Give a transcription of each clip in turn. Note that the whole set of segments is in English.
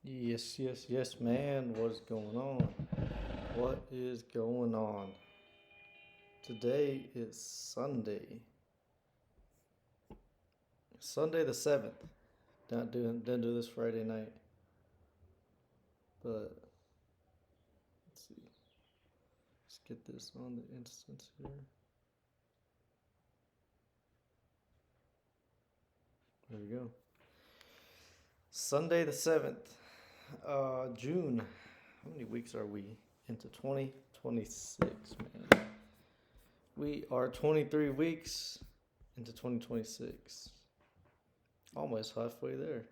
Yes, man. What's going on? What is going on? Today is Sunday the 7th. Didn't do this Friday night, but let's see. Let's get this on the instance here. There we go. Sunday the 7th, June. How many weeks are we into 2026, man? We are 23 weeks into 2026. Almost halfway there.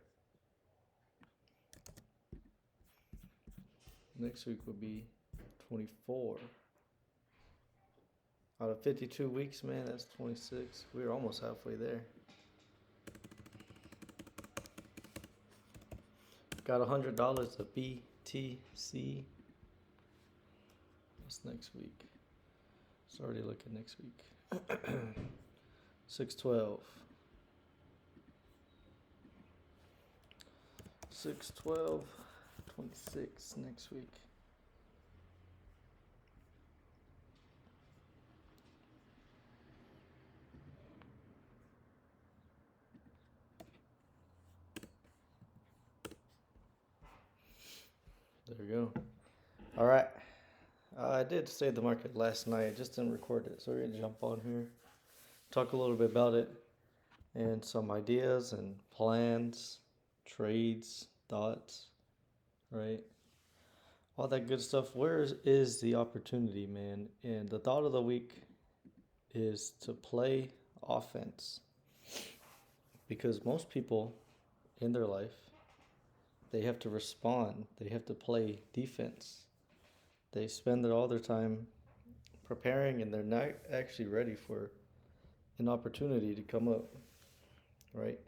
Next week will be 24. Out of 52 weeks, man, that's 26. We're almost halfway there. Got $100 of BTC. That's next week. It's already looking next week. 612. 612. 26 next week. There we go. All right. I did save the market last night. I just didn't record it. So we're going to jump on here, talk a little bit about it, and some ideas and plans, trades, thoughts, right? All that good stuff. Where is the opportunity, man? And the thought of the week is to play offense. Because most people in their life, they have to respond. They have to play defense. They spend all their time preparing and they're not actually ready for an opportunity to come up, right?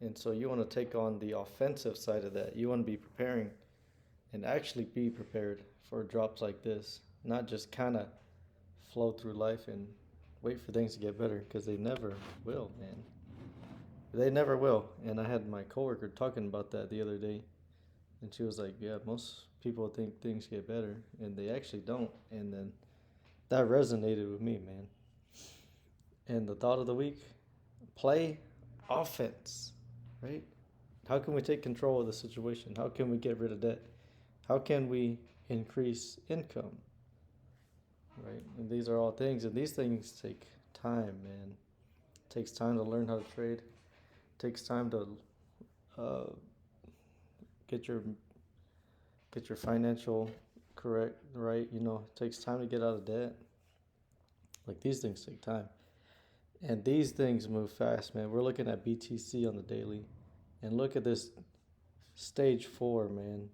And so you want to take on the offensive side of that. You want to be preparing and actually be prepared for drops like this, not just kind of flow through life and wait for things to get better, because they never will, man. They never will. And I had my coworker talking about that the other day, and she was like, yeah, most people think things get better and they actually don't. And then that resonated with me, man. And the thought of the week, play offense, right? How can we take control of the situation? How can we get rid of debt? How can we increase income? Right? And these are all things, and these things take time, man. It takes time to learn how to trade. It takes time to get your financial correct, right? You know, it takes time to get out of debt. Like, these things take time. And these things move fast, man. We're looking at BTC on the daily. And look at this stage 4, man.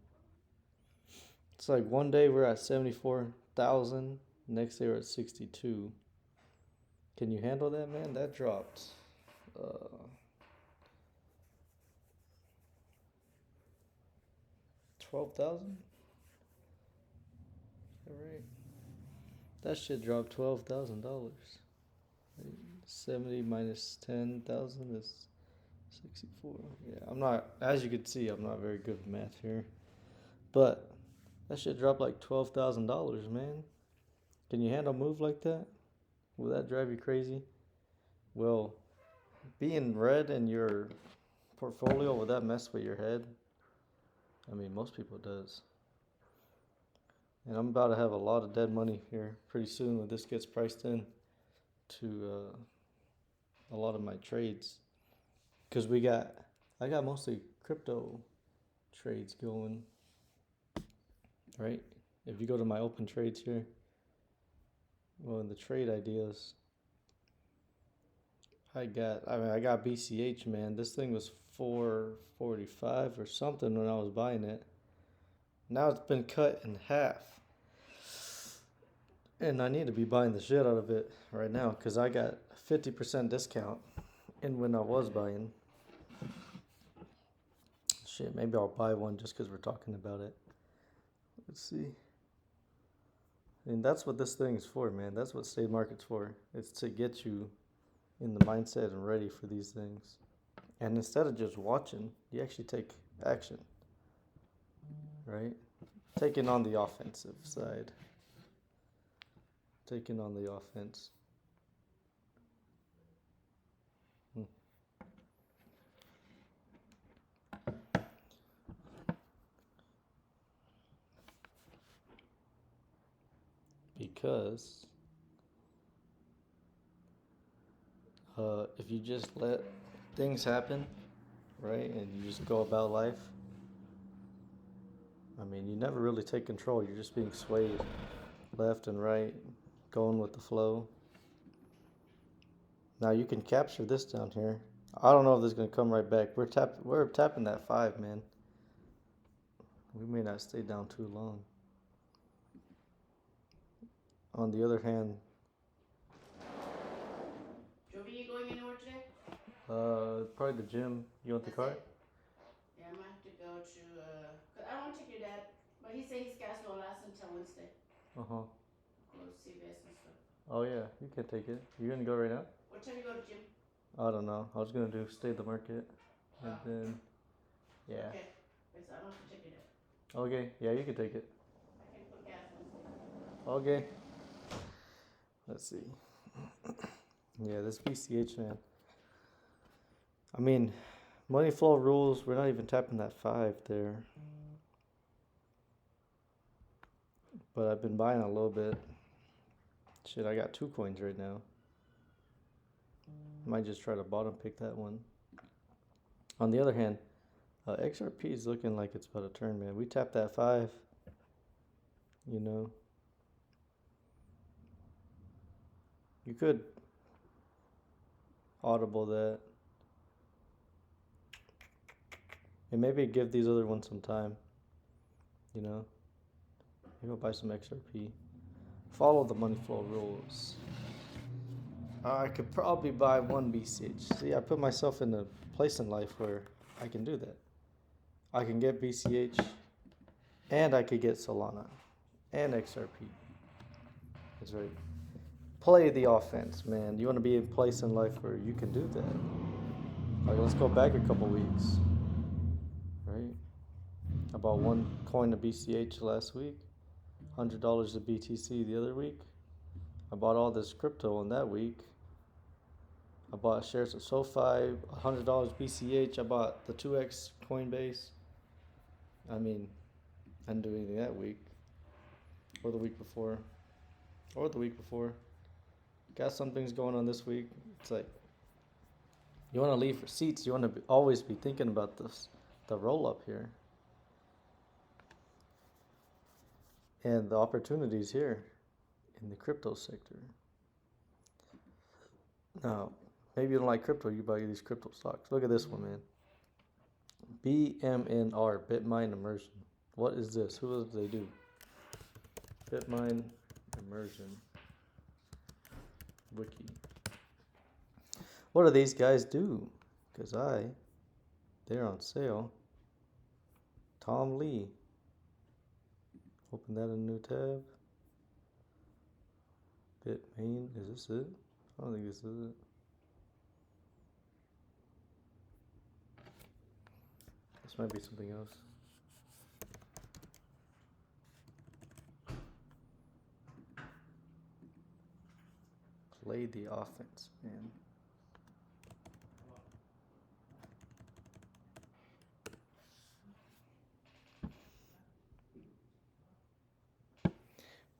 It's like one day we're at 74,000. Next day we're at 62. Can you handle that, man? That dropped. 12,000? All right. That shit dropped $12,000. 70 minus 10,000 is 64. Yeah, I'm not, as you can see, I'm not very good with math here. But that shit dropped like $12,000, man. Can you handle a move like that? Will that drive you crazy? Well, being red in your portfolio, will that mess with your head? I mean, most people it does. And I'm about to have a lot of dead money here pretty soon when this gets priced in to a lot of my trades. Because I got mostly crypto trades going, right? If you go to my open trades here, well, in the trade ideas, I got BCH, man. This thing was 445 or something when I was buying it. Now it's been cut in half. And I need to be buying the shit out of it right now because I got a 50% discount in when I was buying. Shit, maybe I'll buy one just because we're talking about it. Let's see. And that's what this thing is for, man. That's what state market's for. It's to get you in the mindset and ready for these things. And instead of just watching, you actually take action. right? Taking on the offensive side. Taking on the offense. Because if you just let things happen, right, and you just go about life, I mean, you never really take control. You're just being swayed left and right, going with the flow. Now you can capture this down here. I don't know if this is gonna come right back. We're tapping that 5, man. We may not stay down too long. On the other hand, Jovi, you going anywhere today? probably the gym. You want the car? Yeah, I might have to go to, cause I don't want to take your dad, but he said his gas don't last until Wednesday. Uh-huh. Go to CVS and stuff. Oh yeah, you can take it. You gonna go right now? What time you go to gym? I don't know. I was gonna do stay at the market, and Oh. then yeah. Okay, because I don't have to take your dad. Okay, yeah, you can take it. I can put gas Wednesday. Okay. Let's see. Yeah, this BCH, man. I mean, money flow rules. We're not even tapping that 5 there. But I've been buying a little bit. Shit, I got 2 coins right now. Might just try to bottom pick that one. On the other hand, XRP is looking like it's about to turn, man. We tapped that 5. You know. You could audible that. And maybe give these other ones some time. You know. Maybe I'll buy some XRP. Follow the money flow rules. I could probably buy 1 BCH. See, I put myself in a place in life where I can do that. I can get BCH, and I could get Solana, and XRP. That's right. Play the offense, man. You want to be in a place in life where you can do that. Like, let's go back a couple weeks, right? I bought 1 coin of BCH last week, $100 of BTC the other week. I bought all this crypto in that week. I bought shares of SoFi, $100 BCH. I bought the 2x Coinbase. I mean, I didn't do anything that week, or the week before, or the week before. Got some things going on this week. It's like, you want to leave receipts. You want to always be thinking about this, the roll up here, and the opportunities here in the crypto sector. Now, maybe you don't like crypto. You buy these crypto stocks. Look at this one, man. BMNR, Bitmine Immersion. What is this? Who do they do? Bitmine Immersion. Wiki. What do these guys do? Because they're on sale. Tom Lee. Open that in a new tab. Bitmain, is this it? I don't think this is it. This might be something else. Play the offense, man.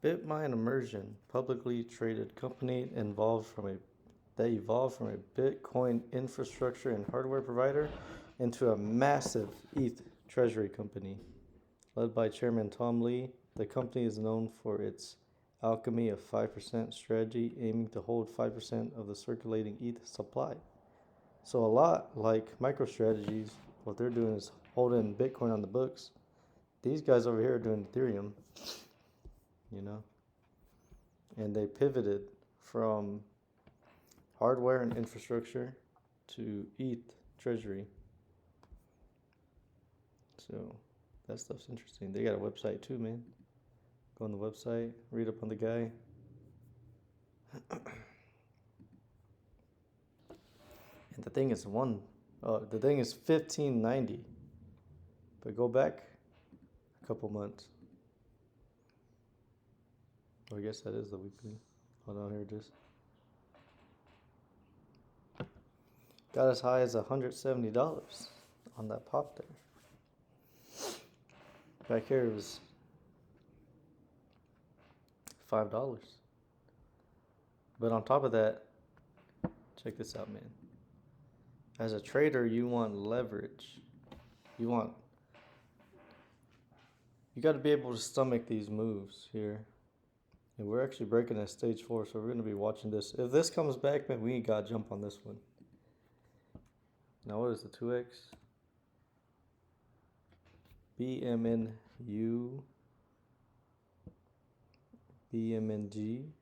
Bitmine Immersion, publicly traded company evolved from a Bitcoin infrastructure and hardware provider into a massive ETH treasury company. Led by Chairman Tom Lee, the company is known for its alchemy of 5% strategy, aiming to hold 5% of the circulating ETH supply. So a lot like MicroStrategies, what they're doing is holding Bitcoin on the books. These guys over here are doing Ethereum, you know, and they pivoted from hardware and infrastructure to ETH treasury. So that stuff's interesting. They got a website too, man. Go on the website, read up on the guy. And the thing is the thing is $15.90. But go back, a couple months. Well, I guess that is the weekly. Hold on, here it is. Got as high as $170 on that pop there. Back here it was $5. But on top of that, check this out, man. As a trader, you want leverage. You got to be able to stomach these moves here. And we're actually breaking at stage 4, so we're going to be watching this. If this comes back, man, we got to jump on this one. Now, what is the 2x? BMNU, BMNG.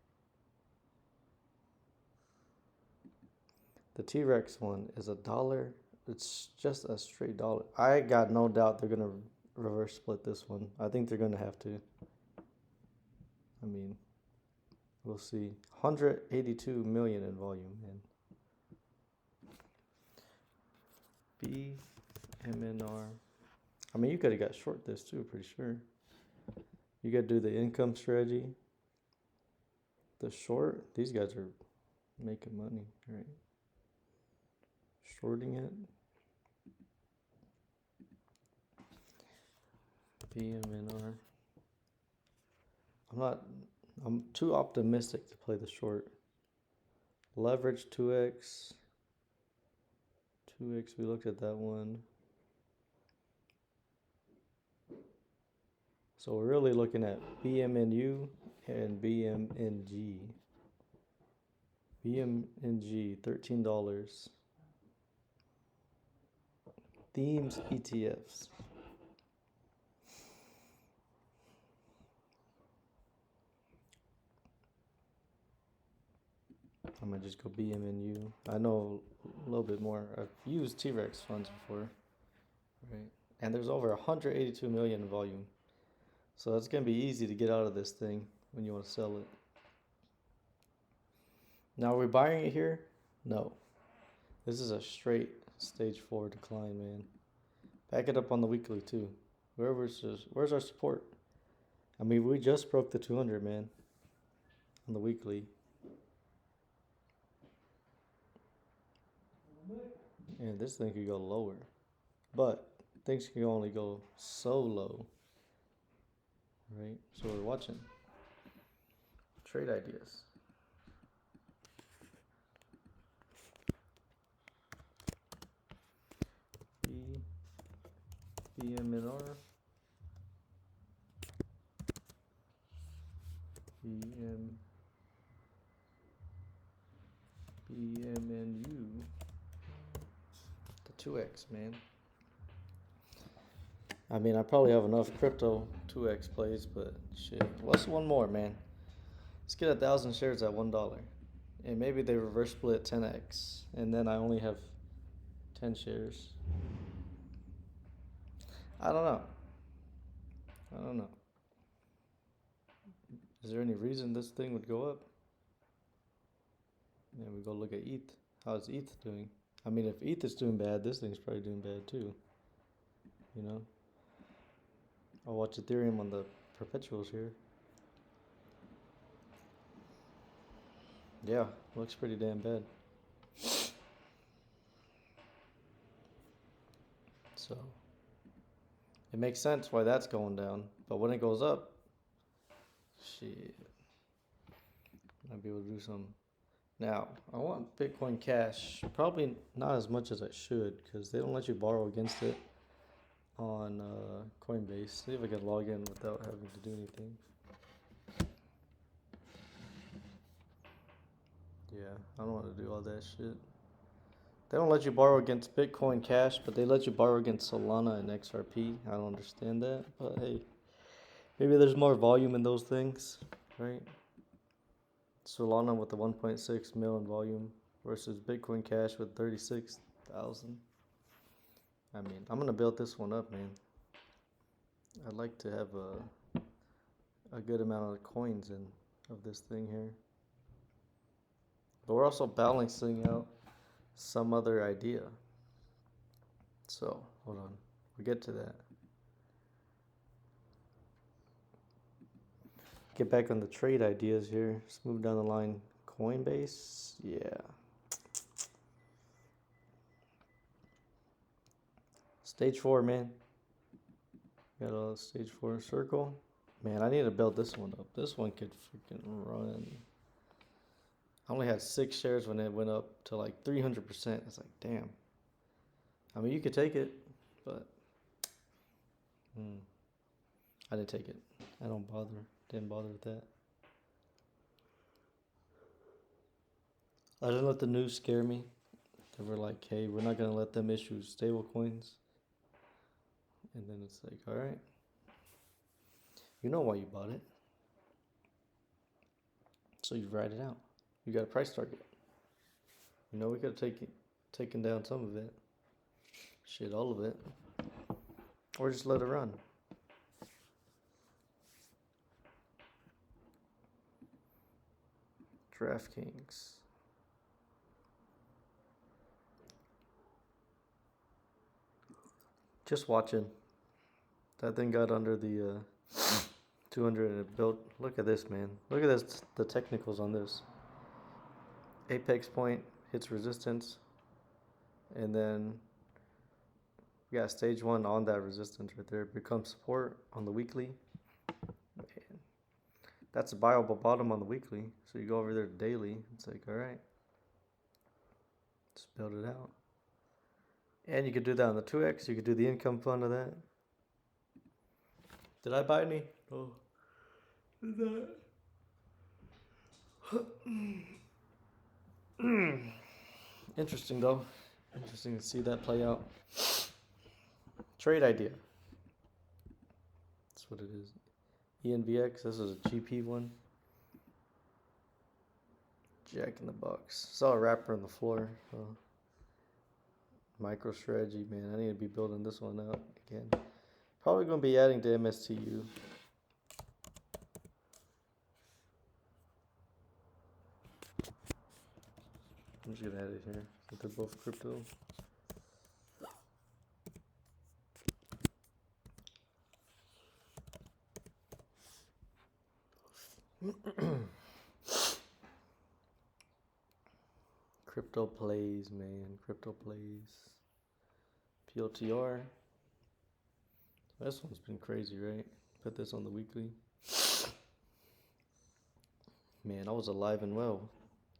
The T-Rex one is $1. It's just a straight dollar. I got no doubt they're gonna reverse split this one. I think they're gonna have to. I mean, we'll see. 182 million in volume, man. BMNR. I mean, you could have got short this too, pretty sure. You got to do the income strategy. The short, these guys are making money, right? Shorting it. BMNR. I'm too optimistic to play the short. Leverage 2x. 2x, we looked at that one. So we're really looking at BMNU and BMNG. BMNG, $13. Themes ETFs. I might just go BMNU. I know a little bit more. I've used T-Rex funds before, right? And there's over 182 million in volume. So it's going to be easy to get out of this thing when you want to sell it. Now, are we buying it here? No. This is a straight stage 4 decline, man. Back it up on the weekly, too. Where's our support? I mean, we just broke the 200, man, on the weekly. And this thing could go lower. But things can only go so low. Right? So we're watching. Trade ideas. BMNR. BMNU. The 2x, man. I mean, I probably have enough crypto 2x plays, but shit. What's one more, man? Let's get 1,000 shares at $1. And maybe they reverse split 10x. And then I only have 10 shares. I don't know. Is there any reason this thing would go up? Yeah, we go look at ETH. How's ETH doing? I mean, if ETH is doing bad, this thing's probably doing bad too. You know? I'll watch Ethereum on the perpetuals here. Yeah, looks pretty damn bad. So, it makes sense why that's going down. But when it goes up, shit, I'll be able to do some. Now, I want Bitcoin Cash. Probably not as much as I should, because they don't let you borrow against it on Coinbase. See if I can log in without having to do anything. Yeah, I don't want to do all that shit. They don't let you borrow against Bitcoin Cash, but they let you borrow against Solana and XRP. I don't understand that, but hey, maybe there's more volume in those things, right? Solana with the 1.6 million volume versus Bitcoin Cash with 36,000. I mean, I'm gonna build this one up, man. I'd like to have a good amount of coins in of this thing here. But we're also balancing out some other idea. So, hold on. We'll get to that. get back on the trade ideas here. Let's move down the line. Coinbase, yeah. Stage 4, man. Got a stage 4 circle. Man, I need to build this one up. This one could freaking run. I only had 6 shares when it went up to like 300%. It's like, damn. I mean, you could take it, but I didn't take it. I don't bother. Didn't bother with that. I didn't let the news scare me. They were like, hey, we're not going to let them issue stable coins. And then it's like, all right. You know why you bought it. So you write it out. You got a price target. You know we could have taken down some of it. Shit, all of it. Or just let it run. DraftKings. Just watching. That thing got under the 200 and it built. Look at this, man. Look at this. The technicals on this. Apex point hits resistance. And then we got stage 1 on that resistance right there. It becomes support on the weekly. Man, that's a viable bottom on the weekly. So you go over there daily. It's like, all right. Just build it out. And you could do that on the 2x. You could do the income fund of that. Did I buy any? Oh. Interesting though. Interesting to see that play out. Trade idea. That's what it is. ENVX. This is a GP one. Jack in the box. Saw a wrapper on the floor. Micro strategy, man. I need to be building this one out again. Probably going to be adding to MSTU. I'm just going to add it here. Since they're both crypto. Crypto plays, man. Crypto plays. PLTR. This one's been crazy, right? Put this on the weekly. Man, I was alive and well.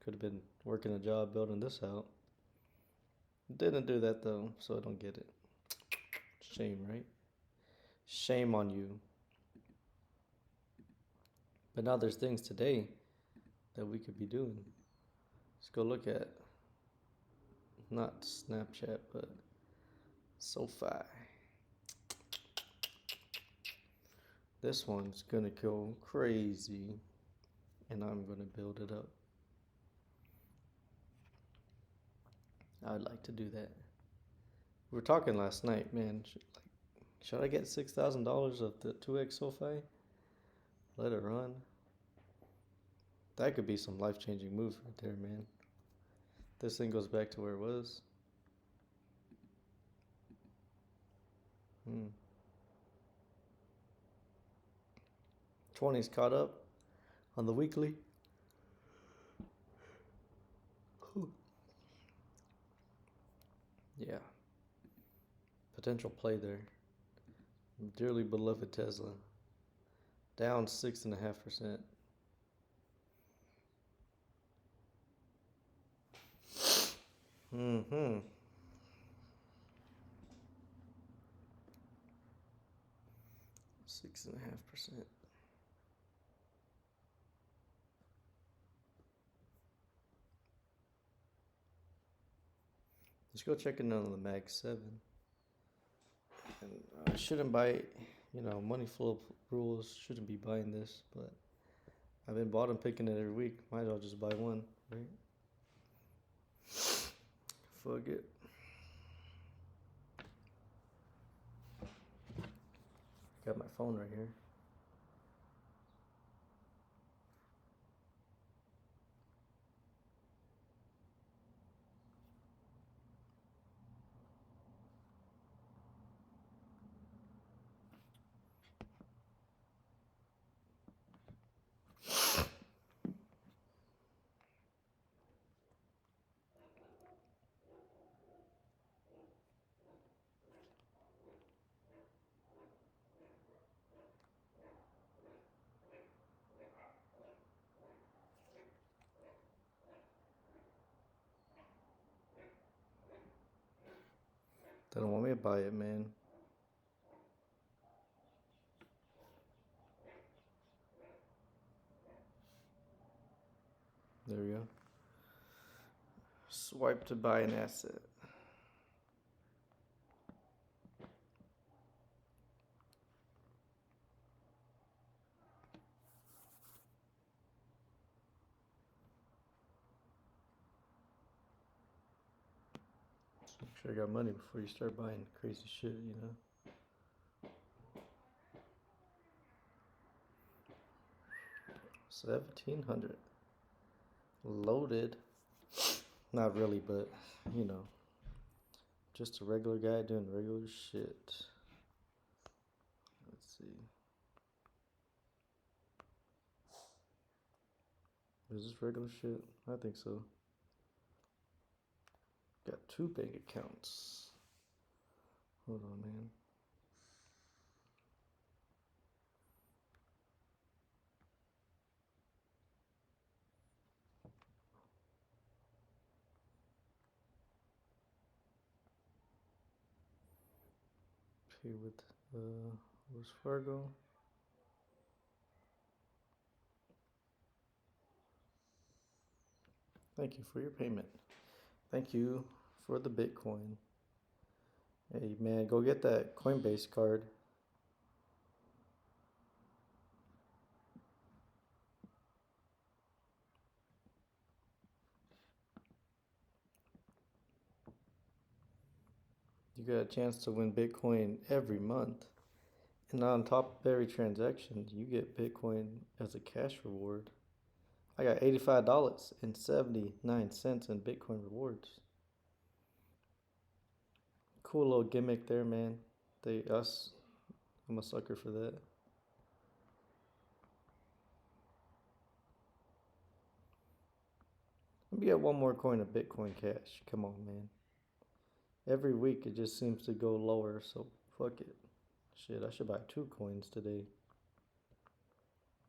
Could have been working a job building this out. Didn't do that though, so I don't get it. Shame, right? Shame on you. But now there's things today that we could be doing. Let's go look at not Snapchat, but SoFi. This one's gonna go crazy, and I'm gonna build it up. I'd like to do that. We were talking last night, man. Should I get $6,000 of the 2x SoFi? Let it run. That could be some life-changing move right there, man. This thing goes back to where it was. 20's caught up on the weekly. Yeah. Potential play there. Dearly beloved Tesla. Down 6.5%. Mm-hmm. %6.5%. Let's go check in on the Mag 7. And I shouldn't buy, money full of rules. Shouldn't be buying this, but I've been bottom picking it every week. Might as well just buy one, right? Fuck it. Got my phone right here. They don't want me to buy it, man. There we go. Swipe to buy an asset. Just make sure I got money before you start buying crazy shit, you know? $1,700. Loaded. Not really, but you know, just a regular guy doing regular shit. Let's see. Is this regular shit? I think so. Got 2 bank accounts. Hold on, man. Pay with Wells Fargo. Thank you for your payment. Thank you for the Bitcoin. Hey man, go get that Coinbase card. You got a chance to win Bitcoin every month. And on top of every transaction, you get Bitcoin as a cash reward. I got $85.79 in Bitcoin rewards. Cool little gimmick there, man. I'm a sucker for that. Let me get one more coin of Bitcoin Cash. Come on, man. Every week it just seems to go lower, so fuck it. Shit, I should buy 2 coins today.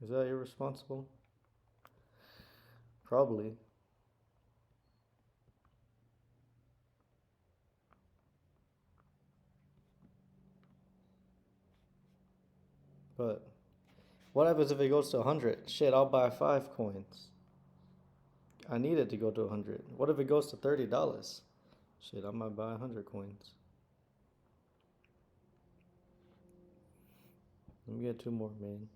Is that irresponsible? Probably. But what happens if it goes to 100? Shit, I'll buy 5 coins. I need it to go to 100. What if it goes to $30? Shit, I might buy 100 coins. Let me get 2 more, man.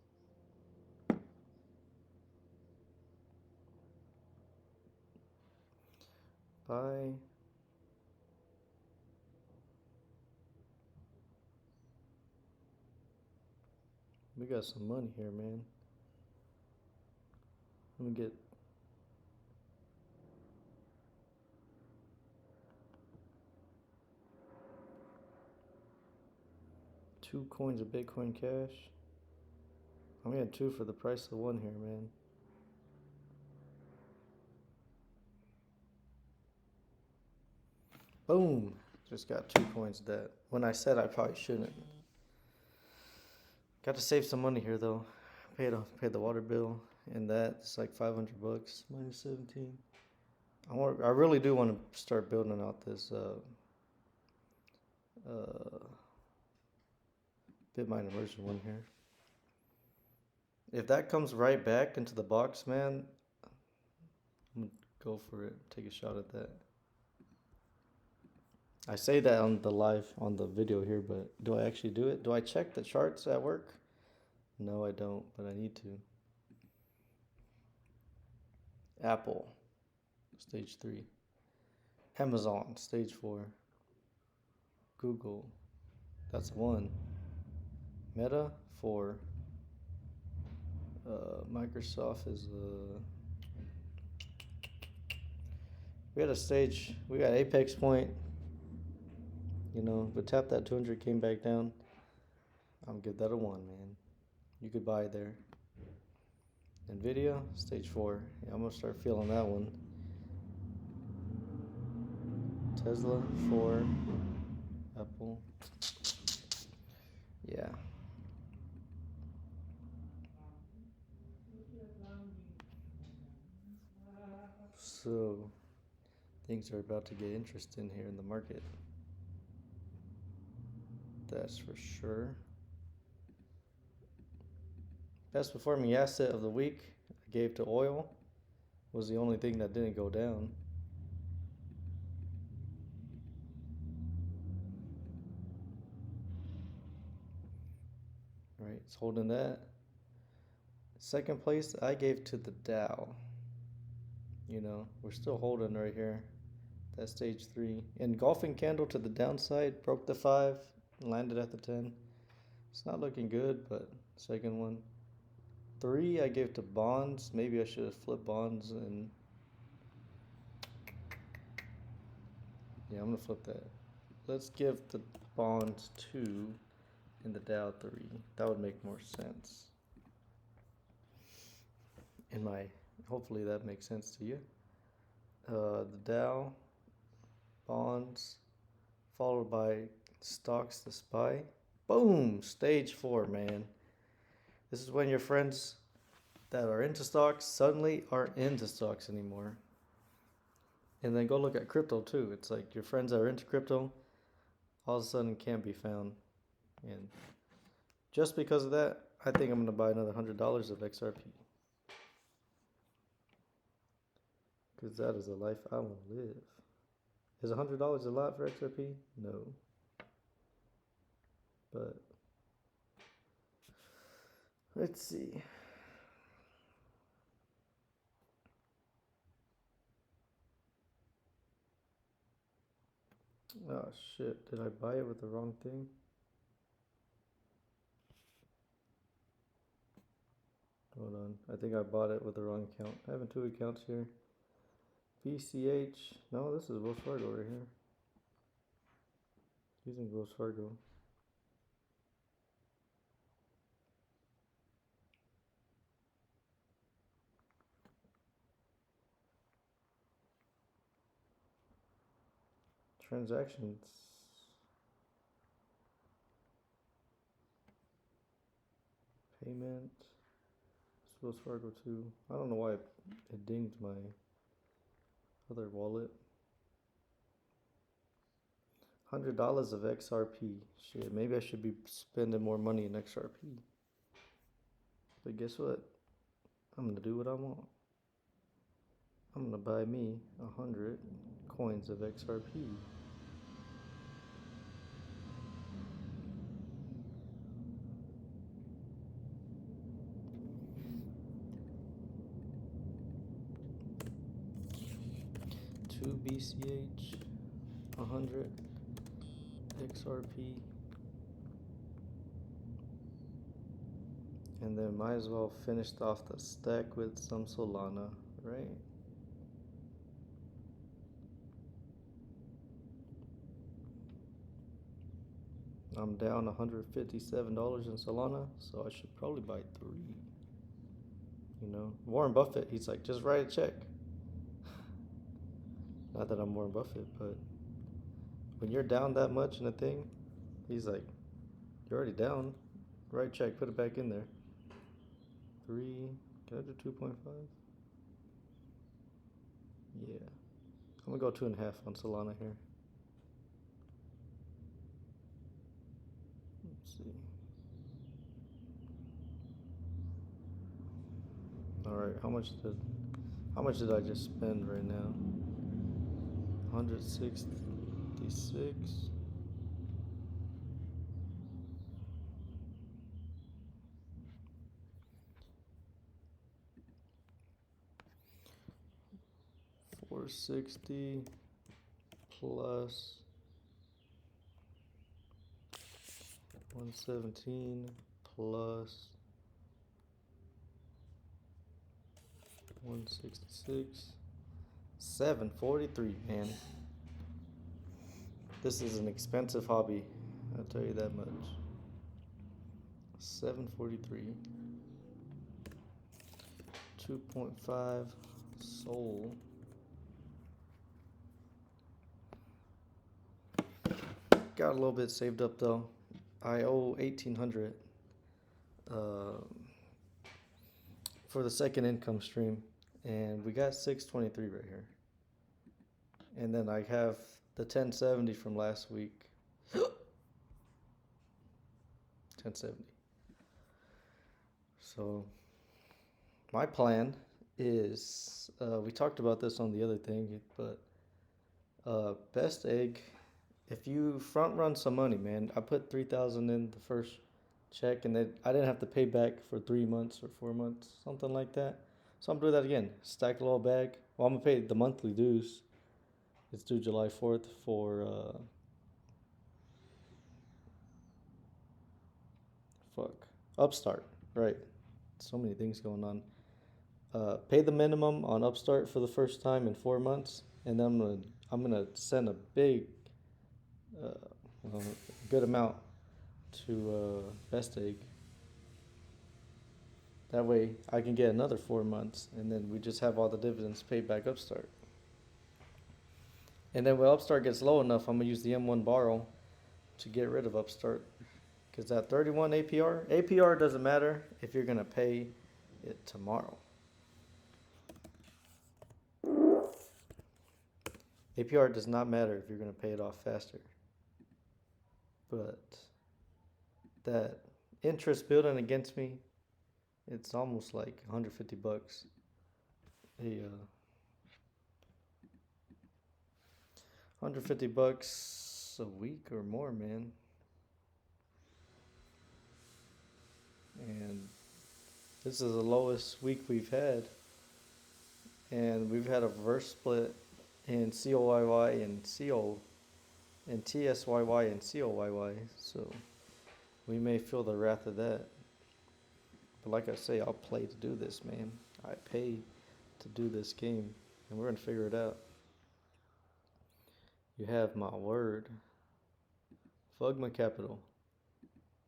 Buy. We got some money here, man. Let me get 2 coins of Bitcoin Cash. I'm getting 2 for the price of 1 here, man. Boom! Just got 2 coins of that. When I said I probably shouldn't. Got to save some money here though. Paid the water bill, and that's like $500 minus 17. I really do want to start building out this BitMine immersion one here. If that comes right back into the box, man, I'm gonna go for it. Take a shot at that. I say that on the video here, but do I actually do it? Do I check the charts at work? No, I don't, but I need to. Apple, stage 3. Amazon, stage 4. Google, that's 1. Meta, 4. Microsoft is we had a stage. We got apex point. You know, but tap that 200 came back down. I'm give that a 1, man. You could buy there. Nvidia, stage 4. Yeah, I'm gonna start feeling that one. Tesla, 4. Apple. Yeah. So things are about to get interesting here in the market. That's for sure. Best performing asset of the week I gave to oil. Was the only thing that didn't go down. Right, it's holding that. Second place I gave to the Dow. You know, we're still holding right here. That's stage 3. Engulfing candle to the downside, broke the 5, landed at the 10. It's not looking good, but second one. 3 I gave to bonds. Maybe I should have flipped bonds and yeah, I'm gonna flip that. Let's give the bonds 2 and the Dow 3. That would make more sense. Hopefully that makes sense to you. The Dow, bonds, followed by stocks to spy. Boom! Stage 4, man. This is when your friends that are into stocks suddenly aren't into stocks anymore. And then go look at crypto too. It's like your friends that are into crypto all of a sudden can't be found. And just because of that, I think I'm going to buy another $100 of XRP. Because that is a life I want to live. Is $100 a lot for XRP? No. But let's see. Oh shit, did I buy it with the wrong thing? Hold on, I think I bought it with the wrong account. I have 2 accounts here. BCH, no, this is Wells Fargo right here. Using Wells Fargo. Transactions. Payment. It's Wells Fargo too. I don't know why it dinged my other wallet. $100 of XRP. Shit, maybe I should be spending more money in XRP. But guess what? I'm gonna do what I want. I'm gonna buy me 100 coins of XRP. Two BCH, 100 XRP, and then might as well finish off the stack with some Solana, right? I'm down $157 in Solana, so I should probably buy 3. You know, Warren Buffett, he's like, just write a check. Not that I'm Warren Buffett, but when you're down that much in a thing, he's like, you're already down. Write a check, put it back in there. 3, can I do 2.5? Yeah. I'm gonna go 2.5 on Solana here. Let's see. Alright, how much did I just spend right now? 166. 460 plus 117 plus 166. 743, man. This is an expensive hobby, I'll tell you that much. 743. 2.5 soul. Got a little bit saved up though. I owe 1,800 for the second income stream, and we got 623 right here. And then I have the 1070 from last week. 1070. So my plan is we talked about this on the other thing, but best egg. If you front run some money, man, I put 3,000 in the first check, and then I didn't have to pay back for 3 months or 4 months, something like that. So I'm doing that again. Stack a little bag. Well, I'm gonna pay the monthly dues. It's due July 4th for Upstart. Right. So many things going on. Pay the minimum on Upstart for the first time in 4 months, and then I'm gonna send a big, uh, well, good amount to Best Egg. That way, I can get another 4 months, and then we just have all the dividends paid back Upstart. And then when Upstart gets low enough, I'm gonna use the M1 borrow to get rid of Upstart, because that 31 APR doesn't matter if you're gonna pay it tomorrow. APR does not matter if you're gonna pay it off faster. But that interest building against me, it's almost like 150 bucks. 150 bucks a week or more, man. And this is the lowest week we've had. And we've had a reverse split in COYY and CO and TSYY and COYY. So we may feel the wrath of that. But like I say, I'll play to do this, man. I pay to do this game, and we're gonna figure it out. You have my word. Fugma Capital.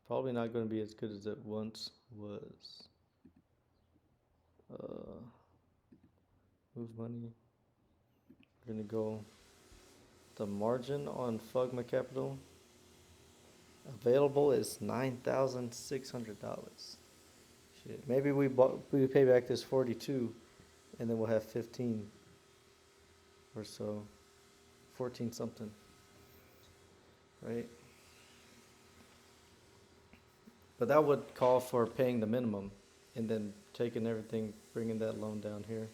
Probably not going to be as good as it once was. Move money. We're going to go. The margin on Fugma Capital available is $9,600. Shit. Maybe we pay back this 42, and then we'll have 15 or so, 14 something, right? But that would call for paying the minimum and then taking everything, bringing that loan down here,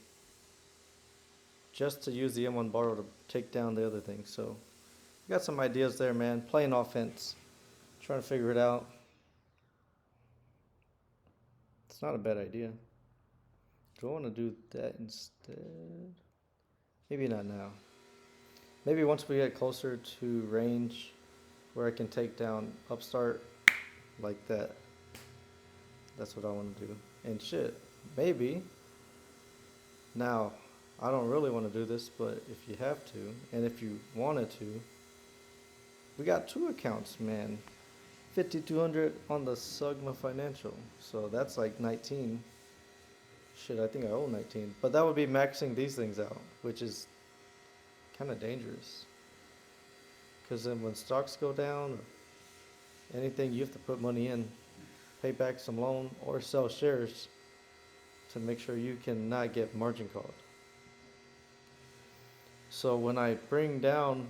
just to use the M1 borrow to take down the other thing. So got some ideas there, man. Playing offense, trying to figure it out. It's not a bad idea. Do I want to do that instead? Maybe not now. Maybe once we get closer to range where I can take down Upstart like that. That's what I want to do. And shit, maybe. Now, I don't really want to do this, but if you have to, and if you wanted to, we got 2 accounts, man. 5,200 on the Sugma Financial. So that's like 19. Shit, I think I owe 19. But that would be maxing these things out, which is kind of dangerous. Because then when stocks go down or anything, you have to put money in, pay back some loan, or sell shares to make sure you cannot get margin called. So when I bring down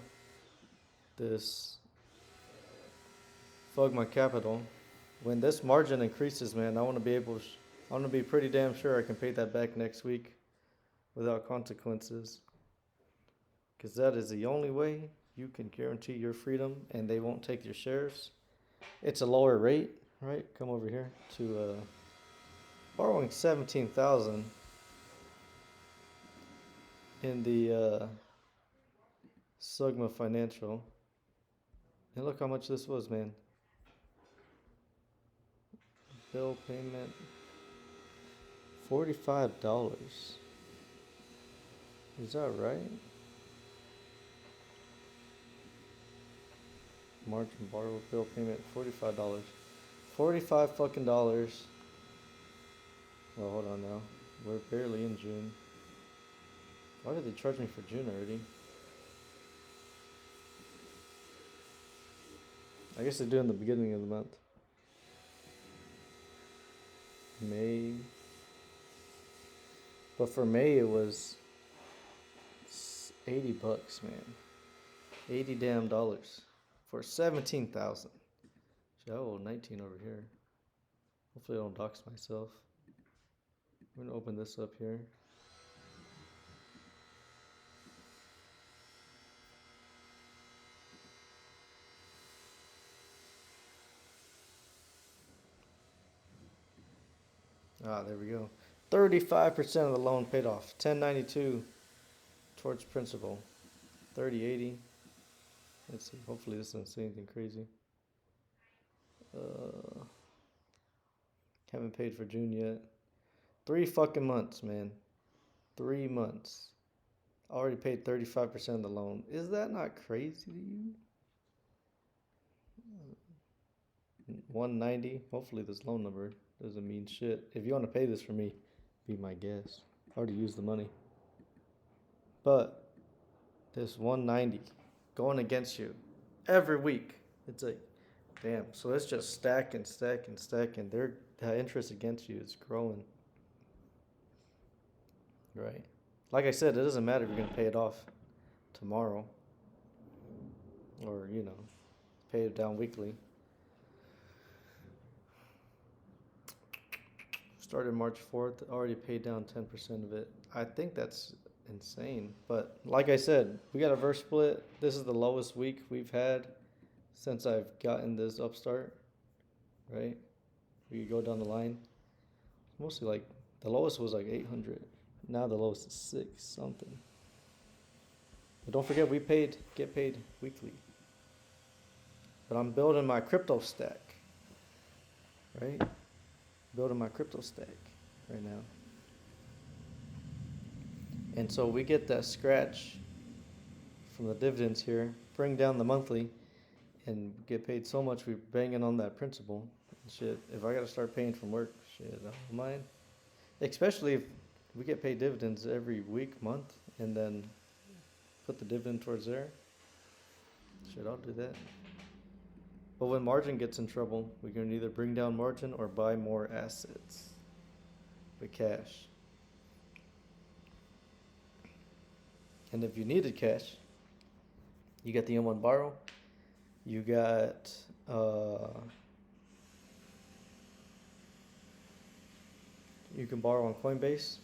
this Fugma Capital, when this margin increases, man, I want to be pretty damn sure I can pay that back next week without consequences. Because that is the only way you can guarantee your freedom and they won't take your shares. It's a lower rate, right? Come over here to borrowing 17,000 in the Sugma Financial. And look how much this was, man. Bill payment $45. Is that right? Margin borrow bill payment $45. $45 fucking dollars. Well, hold on now. We're barely in June. Why did they charge me for June already? I guess they do in the beginning of the month. May. But for May it was $80, man. $80 damn dollars for 17,000. See, I owe 19 over here. Hopefully I don't dox myself. I'm gonna open this up here. Ah, there we go. 35% of the loan paid off. 1092 towards principal. 3080. Let's see. Hopefully this doesn't say anything crazy. Haven't paid for June yet. 3 fucking months, man. 3 months. Already paid 35% of the loan. Is that not crazy to you? 190. Hopefully this loan number doesn't mean shit. If you want to pay this for me, be my guest. I already used the money. But this 190 going against you every week. It's like, damn. So it's just stack and stack and stack, and their interest against you is growing. Right. Like I said, it doesn't matter if you're gonna pay it off tomorrow, or pay it down weekly. Started March 4th, already paid down 10% of it. I think that's insane. But like I said, we got a verse split. This is the lowest week we've had since I've gotten this upstart, right? We could go down the line. Mostly like the lowest was like 800. Now the lowest is 6 something. But don't forget, we get paid weekly. But I'm building my crypto stack, right? Building my crypto stack right now. And so we get that scratch from the dividends here, bring down the monthly, and get paid so much we banging on that principal. Shit, if I gotta start paying from work, shit, I don't mind. Especially if we get paid dividends every week, month, and then put the dividend towards there. Shit, I'll do that. But when margin gets in trouble, we can either bring down margin or buy more assets with cash. And if you needed cash, you got the M1 borrow. You got you can borrow on Coinbase.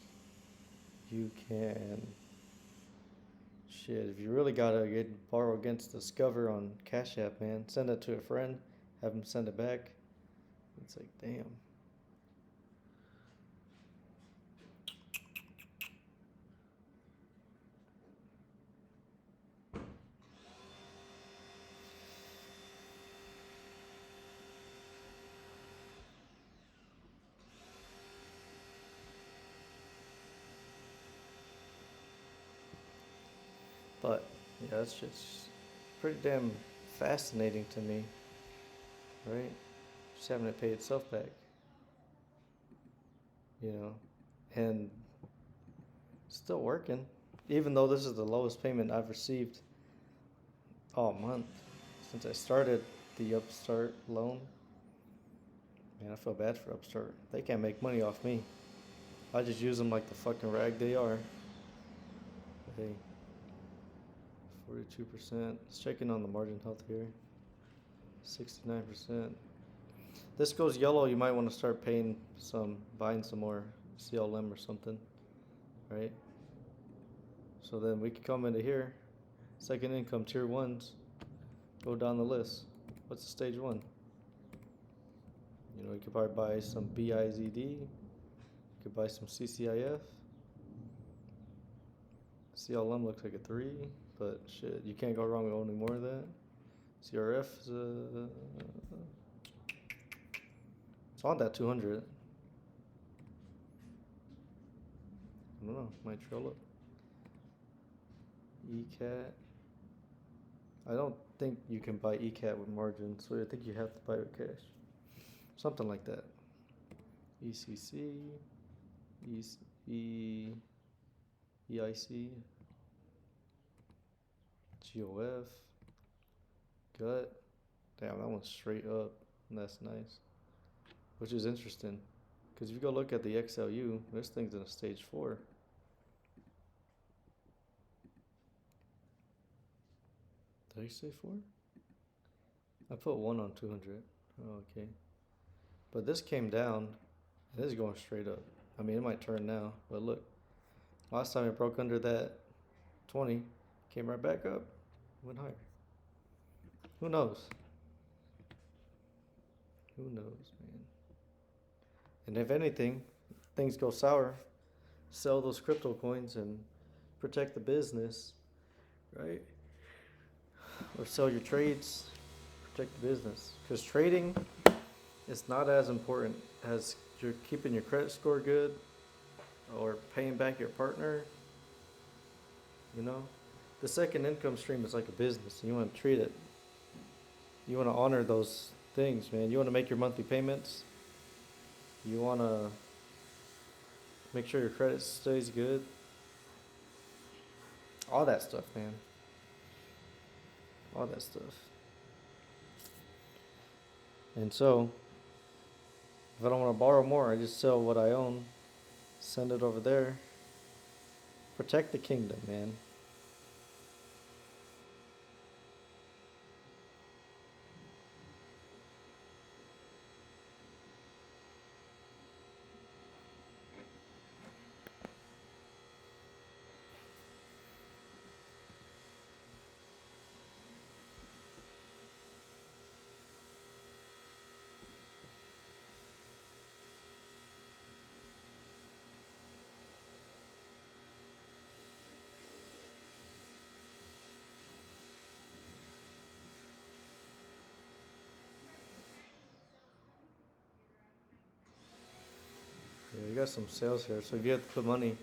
You can shit, if you really gotta borrow against Discover on Cash App, man, send it to a friend, have them send it back. It's like, damn. But yeah, it's just pretty damn fascinating to me, right? Just having it pay itself back, and still working, even though this is the lowest payment I've received all month since I started the Upstart loan. Man, I feel bad for Upstart. They can't make money off me. I just use them like the fucking rag they are. But hey, 42%. Let's check in on the margin health here. 69%. This goes yellow, you might want to start buying some more CLM or something, right? So then we can come into here, second income, tier 1s, go down the list. What's the stage 1? You could probably buy some BIZD, you could buy some CCIF. CLM looks like a 3, but shit, you can't go wrong with owning more of that. CRF is it's on that 200. I don't know, might trail up. ECAT. I don't think you can buy ECAT with margin, so I think you have to buy with cash. Something like that. ECC, EIC, GOF, GUT. Damn, that one's straight up. That's nice. Which is interesting, because if you go look at the XLU, this thing's in a stage 4. Did I say 4? I put 1 on 200. Okay. But this came down, and this is going straight up. I mean, it might turn now, but look. Last time it broke under that 20, came right back up, went higher. Who knows? Who knows, man? And if anything, things go sour, sell those crypto coins and protect the business, right? Or sell your trades, protect the business. Because trading is not as important as you're keeping your credit score good or paying back your partner. You know, the second income stream is like a business, and you want to treat it. You want to honor those things, man. You want to make your monthly payments. You want to make sure your credit stays good. All that stuff, man. All that stuff. And so, if I don't want to borrow more, I just sell what I own, send it over there. Protect the kingdom, man. Yeah, you got some sales here, so if you have to put money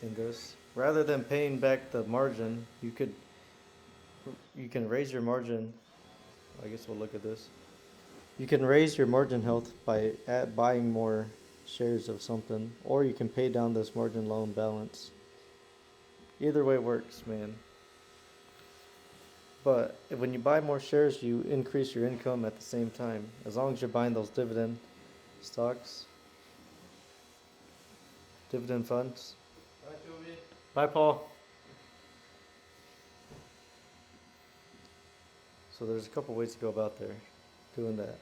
in this, rather than paying back the margin, you can raise your margin. I guess we'll look at this. You can raise your margin health by buying more shares of something, or you can pay down this margin loan balance. Either way works, man. But when you buy more shares, you increase your income at the same time. As long as you're buying those dividend stocks, dividend funds. Bye, Toby. Bye, Paul. So there's a couple ways to go about there, doing that.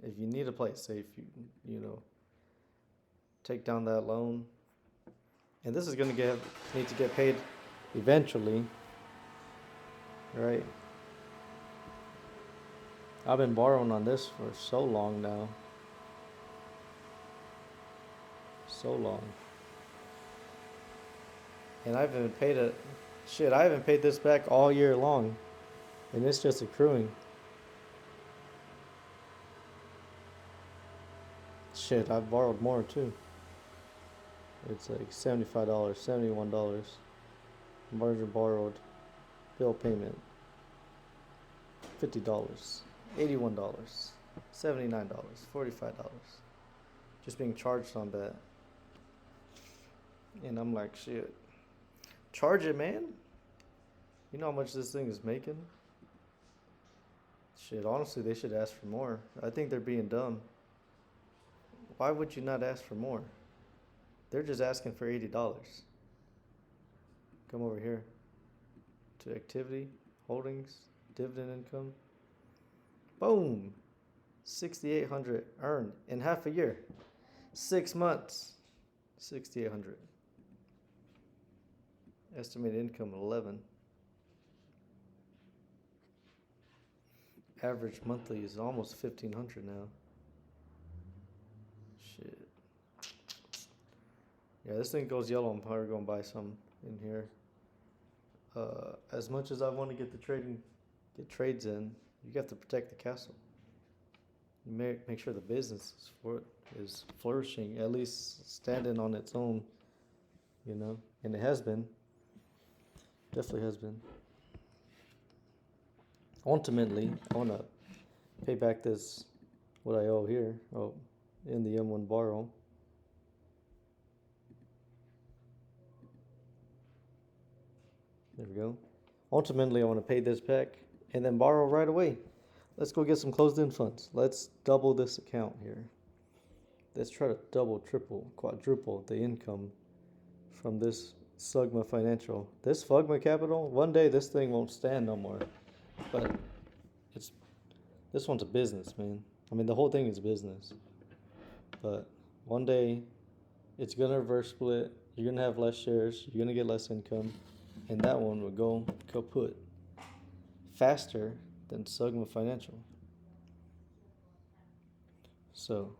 If you need to play it safe, you know, take down that loan, and this is gonna need to get paid eventually, right? I've been borrowing on this for so long now. So long. And I haven't paid it. Shit, I haven't paid this back all year long. And it's just accruing. Shit, I've borrowed more too. It's like $75, $71. Margin borrowed. Bill payment. $50. $81. $79. $45. Just being charged on that. And I'm like, shit. Charge it, man. You know how much this thing is making? Shit, honestly, they should ask for more. I think they're being dumb. Why would you not ask for more? They're just asking for $80. Come over here to activity, holdings, dividend income. Boom. 6,800 earned in half a year. 6 months. 6,800. Estimated income 11. Average monthly is almost 1,500 now. Shit. Yeah, this thing goes yellow. I'm probably gonna buy some in here. As much as I want to get trades in, you have to protect the castle. Make sure the business is flourishing, at least standing on its own, you know, and it has been. Definitely has been. Ultimately, I want to pay back what I owe here. Oh, in the M1 borrow. There we go. Ultimately, I want to pay this back and then borrow right away. Let's go get some closed-in funds. Let's double this account here. Let's try to double, triple, quadruple the income from this Sugma Financial. This Fugma Capital, one day this thing won't stand no more. But it's this one's a business, man. I mean, the whole thing is business. But one day, it's gonna reverse split. You're gonna have less shares. You're gonna get less income, and that one will go kaput faster than Sugma Financial. So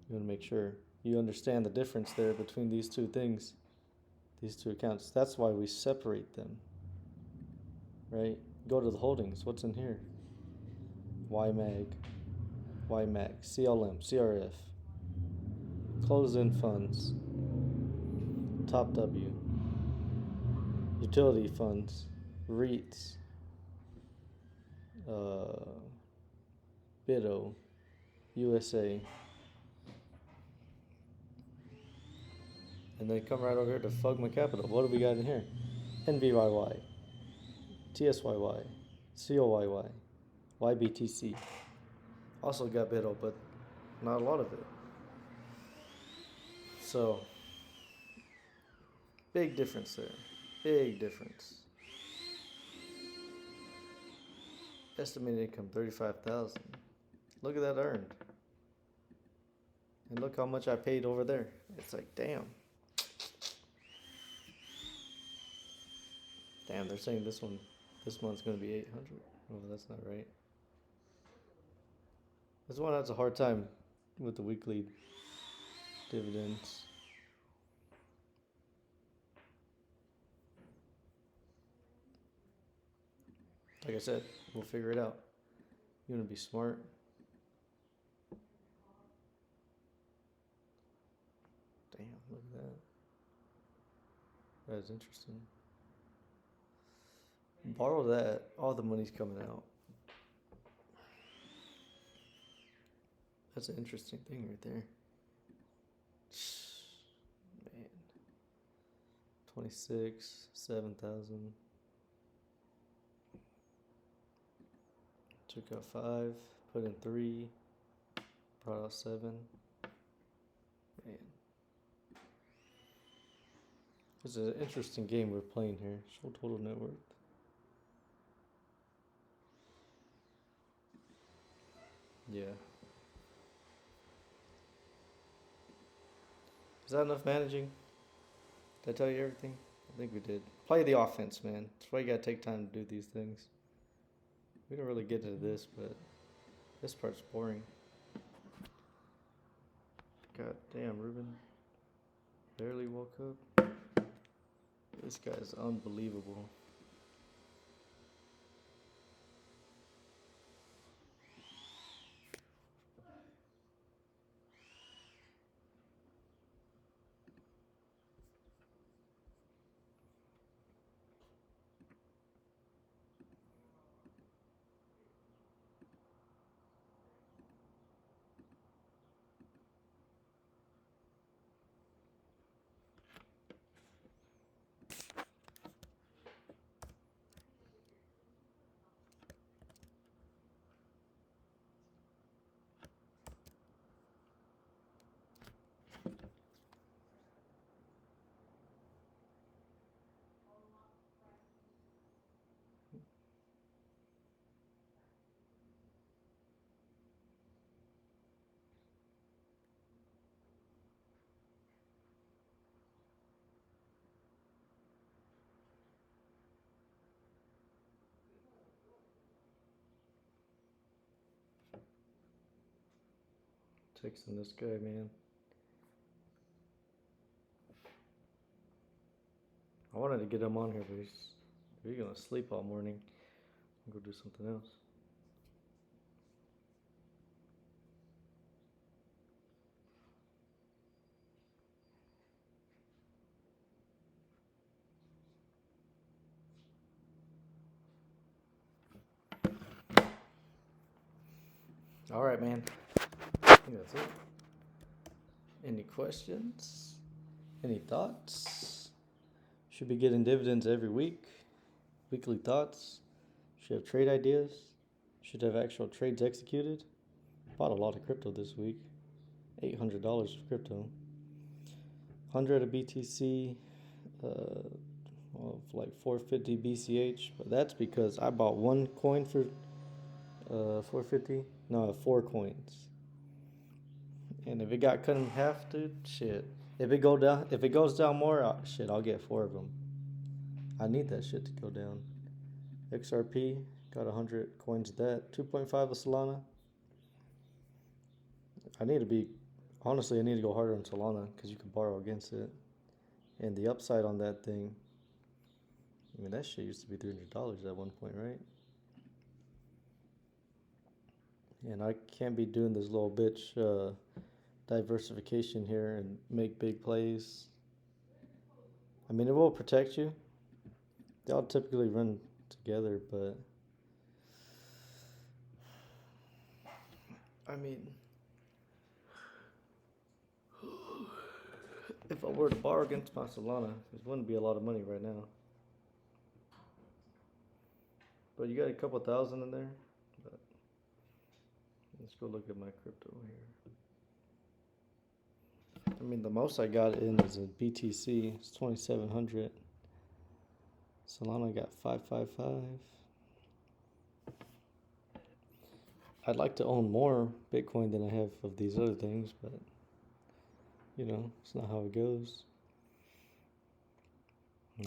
you want to make sure you understand the difference there between these two things, these two accounts. That's why we separate them, right? Go to the holdings. What's in here? YMAG, YMAC, CLM, CRF, closed-end funds, Top W, utility funds, REITs, BIDO, USA, and then come right over here to Fugma Capital. What do we got in here? NVYY, TSYY, COYY, YBTC. Also got BIDO, but not a lot of it. So, big difference there. Big difference. Estimated income 35,000. Look at that earned. And look how much I paid over there. It's like, damn. Damn, they're saying this month's gonna be 800. Oh, that's not right. This one has a hard time with the weekly dividends. Like I said, we'll figure it out. You wanna be smart? Damn, look at that. That is interesting. Borrow that. All the money's coming out. That's an interesting thing right there. Man. 26, 7,000. Took out 5, put in 3, brought out 7. Man. This is an interesting game we're playing here. Show total net worth. Yeah. Is that enough managing? Did I tell you everything? I think we did. Play the offense, man. That's why you gotta take time to do these things. We don't really get into this, but this part's boring. God damn, Ruben. Barely woke up. This guy's unbelievable. Texting this guy, man. I wanted to get him on here, but he's gonna sleep all morning. I'll go do something else. All right, man. I think that's it. Any questions? Any thoughts? Should be getting dividends every week. Weekly thoughts. Should have trade ideas. Should have actual trades executed. Bought a lot of crypto this week. $800 for crypto. 100 of BTC. Of like 450 BCH. But that's because I bought one coin for 450. No, 4 coins. And if it got cut in half, dude, shit. If it goes down more, shit, I'll get 4 of them. I need that shit to go down. XRP got 100 coins of that. 2.5 of Solana. I need to be honestly. I need to go harder on Solana because you can borrow against it. And the upside on that thing. I mean, that shit used to be $300 at one point, right? And I can't be doing this little bitch diversification here and make big plays. I mean, it will protect you. They all typically run together, but I mean, if I were to borrow against my Solana, it wouldn't be a lot of money right now. But you got a couple thousand in there. But let's go look at my crypto here. I mean, the most I got in is a BTC. It's 2,700. Solana got 555. I'd like to own more Bitcoin than I have of these other things, but you know, it's not how it goes.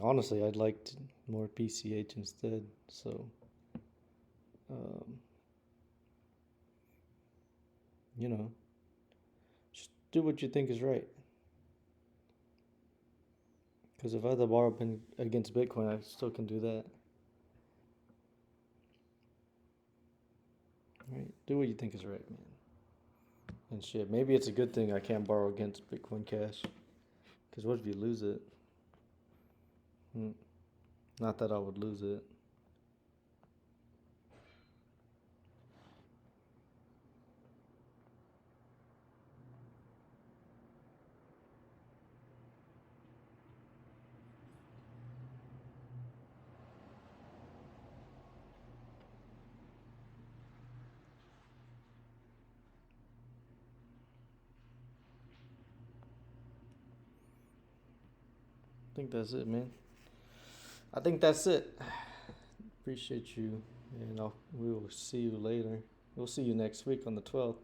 Honestly, I'd like more PCH instead. So, you know, just do what you think is right. Because if I had to borrow against Bitcoin, I still can do that. Right? Do what you think is right, man. And shit, maybe it's a good thing I can't borrow against Bitcoin Cash. Because what if you lose it? Not that I would lose it. I think that's it, man. I think that's it. Appreciate you, and we will see you later. We'll see you next week on the 12th.